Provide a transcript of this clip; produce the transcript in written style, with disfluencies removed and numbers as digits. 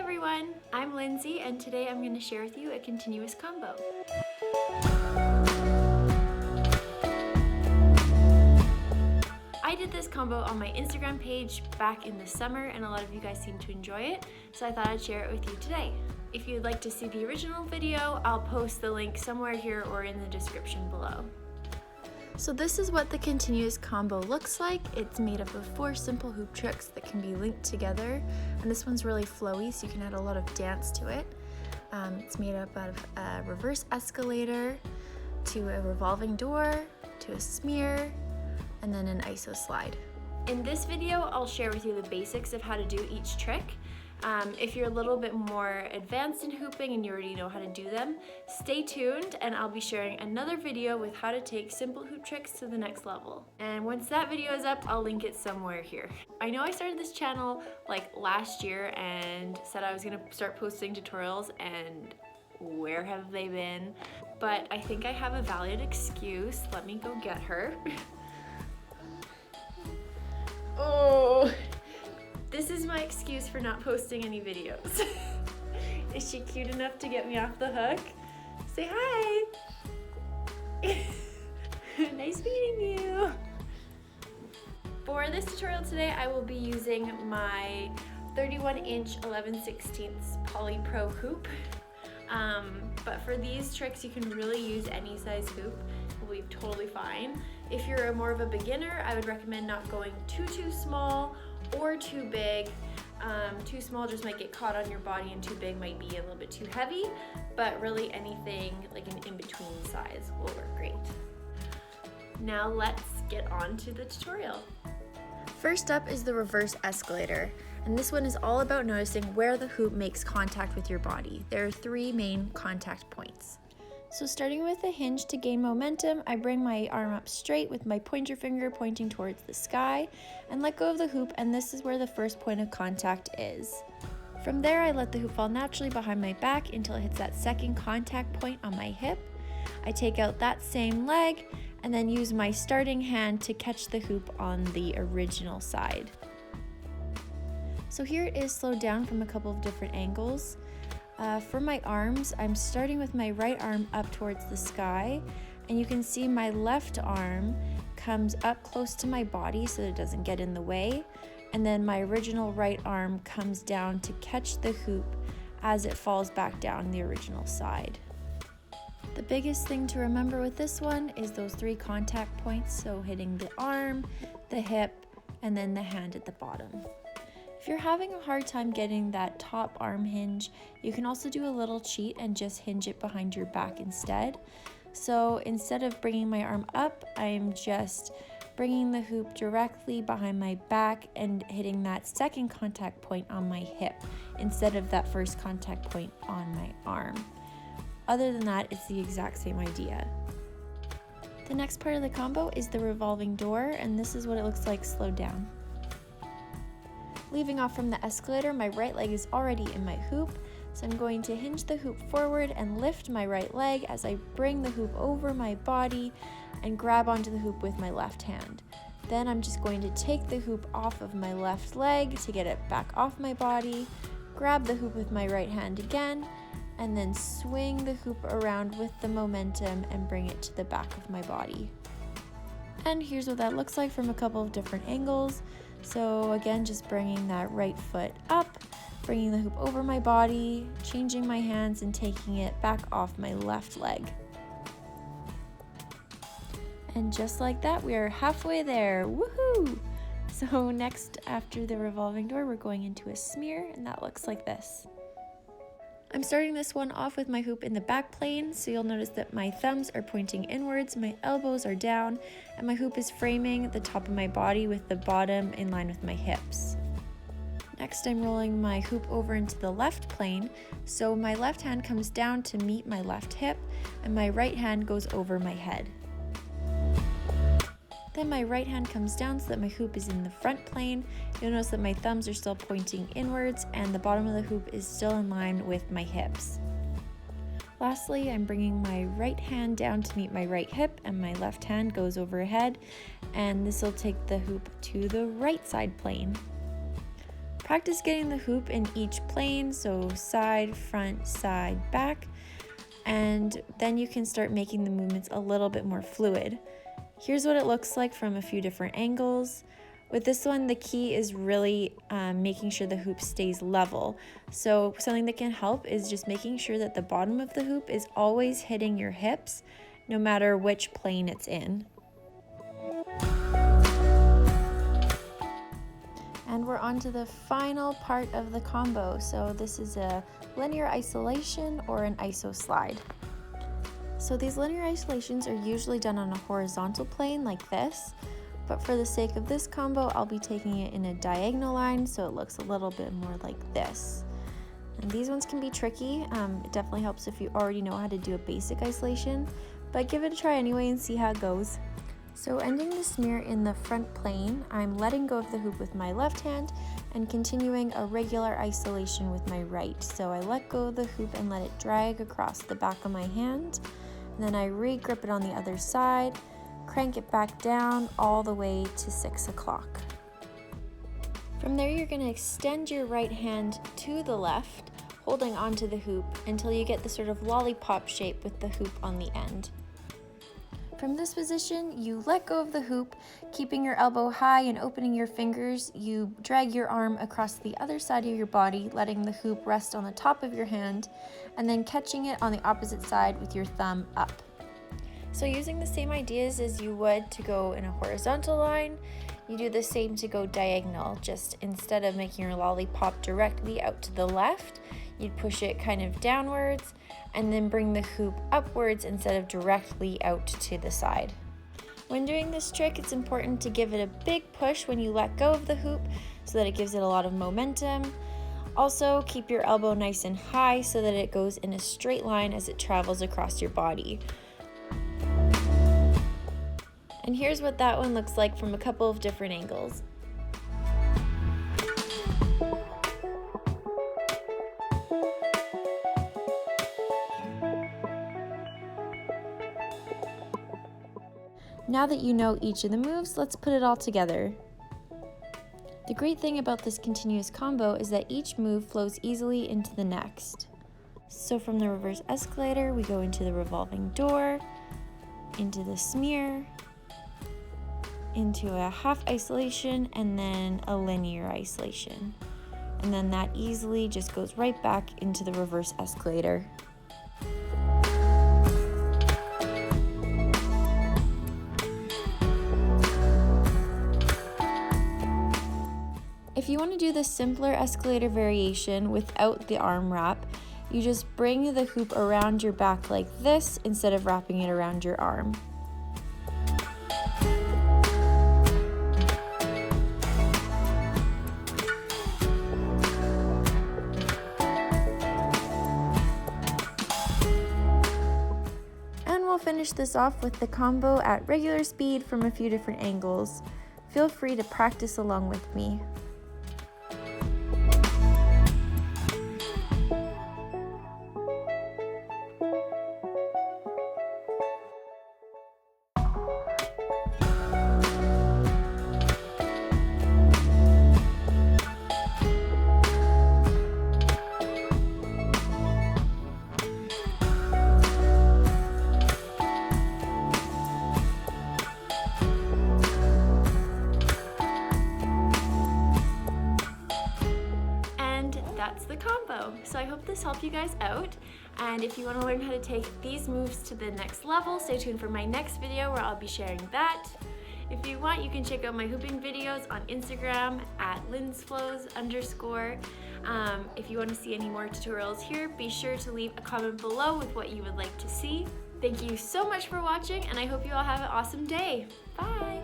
everyone, I'm Lindsay and today I'm going to share with you a continuous combo. I did this combo on my Instagram page back in the summer and a lot of you guys seem to enjoy it, so I thought I'd share it with you today. If you'd like to see the original video, I'll post the link somewhere here or in the description below. So this is what the continuous combo looks like. It's made up of 4 simple hoop tricks that can be linked together, and this one's really flowy so you can add a lot of dance to it. It's made up of a reverse escalator, to a revolving door, to a smear, and then an iso slide. In this video, I'll share with you the basics of how to do each trick. If you're a little bit more advanced in hooping and you already know how to do them, stay tuned and I'll be sharing another video with how to take simple hoop tricks to the next level. And once that video is up, I'll link it somewhere here. I know I started this channel like last year and said I was gonna start posting tutorials, and where have they been? But I think I have a valid excuse. Let me go get her. Oh! This is my excuse for not posting any videos. Is she cute enough to get me off the hook? Say hi! Nice meeting you! For this tutorial today, I will be using my 31-inch 11/16 polypro hoop. But for these tricks, you can really use any size hoop. It will be totally fine. If you're more of a beginner, I would recommend not going too small or too big. Too small just might get caught on your body, and too big might be a little bit too heavy, but really anything like an in-between size will work great. Now let's get on to the tutorial. First up is the reverse escalator, and this one is all about noticing where the hoop makes contact with your body. There are 3 main contact points. So starting with the hinge to gain momentum, I bring my arm up straight with my pointer finger pointing towards the sky and let go of the hoop, and this is where the first point of contact is. From there, I let the hoop fall naturally behind my back until it hits that second contact point on my hip. I take out that same leg and then use my starting hand to catch the hoop on the original side. So here it is slowed down from a couple of different angles. For my arms, I'm starting with my right arm up towards the sky, and you can see my left arm comes up close to my body so that it doesn't get in the way, and then my original right arm comes down to catch the hoop as it falls back down the original side. The biggest thing to remember with this one is those 3 contact points, so hitting the arm, the hip, and then the hand at the bottom. If you're having a hard time getting that top arm hinge, you can also do a little cheat and just hinge it behind your back instead. So instead of bringing my arm up, I'm just bringing the hoop directly behind my back and hitting that second contact point on my hip instead of that first contact point on my arm. Other than that, it's the exact same idea. The next part of the combo is the revolving door, and this is what it looks like slowed down. Leaving off from the escalator, my right leg is already in my hoop, so I'm going to hinge the hoop forward and lift my right leg as I bring the hoop over my body and grab onto the hoop with my left hand. Then I'm just going to take the hoop off of my left leg to get it back off my body, grab the hoop with my right hand again, and then swing the hoop around with the momentum and bring it to the back of my body. And here's what that looks like from a couple of different angles. So again, just bringing that right foot up, bringing the hoop over my body, changing my hands and taking it back off my left leg. And just like that, we are halfway there. Woohoo! So next, after the revolving door, we're going into a smear, and that looks like this. I'm starting this one off with my hoop in the back plane, so you'll notice that my thumbs are pointing inwards, my elbows are down, and my hoop is framing the top of my body with the bottom in line with my hips. Next, I'm rolling my hoop over into the left plane, so my left hand comes down to meet my left hip, and my right hand goes over my head. Then my right hand comes down so that my hoop is in the front plane. You'll notice that my thumbs are still pointing inwards and the bottom of the hoop is still in line with my hips. Lastly, I'm bringing my right hand down to meet my right hip and my left hand goes overhead, and this will take the hoop to the right side plane. Practice getting the hoop in each plane, so side, front, side, back, and then you can start making the movements a little bit more fluid. Here's what it looks like from a few different angles. With this one, the key is really making sure the hoop stays level. So something that can help is just making sure that the bottom of the hoop is always hitting your hips, no matter which plane it's in. And we're on to the final part of the combo. So this is a linear isolation or an iso slide. So these linear isolations are usually done on a horizontal plane like this, but for the sake of this combo, I'll be taking it in a diagonal line so it looks a little bit more like this. And these ones can be tricky. It definitely helps if you already know how to do a basic isolation, but give it a try anyway and see how it goes. So ending the smear in the front plane, I'm letting go of the hoop with my left hand and continuing a regular isolation with my right. So I let go of the hoop and let it drag across the back of my hand, and then I re-grip it on the other side, crank it back down all the way to 6 o'clock. From there, you're going to extend your right hand to the left, holding onto the hoop until you get the sort of lollipop shape with the hoop on the end. From this position, you let go of the hoop, keeping your elbow high and opening your fingers. You drag your arm across the other side of your body, letting the hoop rest on the top of your hand, and then catching it on the opposite side with your thumb up. So using the same ideas as you would to go in a horizontal line, you do the same to go diagonal. Just instead of making your lollipop directly out to the left, you'd push it kind of downwards and then bring the hoop upwards instead of directly out to the side. When doing this trick, it's important to give it a big push when you let go of the hoop so that it gives it a lot of momentum. Also, keep your elbow nice and high so that it goes in a straight line as it travels across your body. And here's what that one looks like from a couple of different angles. Now that you know each of the moves, let's put it all together. The great thing about this continuous combo is that each move flows easily into the next. So from the reverse escalator, we go into the revolving door, into the smear, into a half isolation, and then a linear isolation. And then that easily just goes right back into the reverse escalator. If you want to do the simpler escalator variation without the arm wrap, you just bring the hoop around your back like this instead of wrapping it around your arm. We'll finish this off with the combo at regular speed from a few different angles. Feel free to practice along with me. That's the combo. So I hope this helped you guys out, and if you want to learn how to take these moves to the next level, stay tuned for my next video where I'll be sharing that. If you want, you can check out my hooping videos on Instagram at linsflows_. If you want to see any more tutorials here, be sure to leave a comment below with what you would like to see. Thank you so much for watching, and I hope you all have an awesome day. Bye!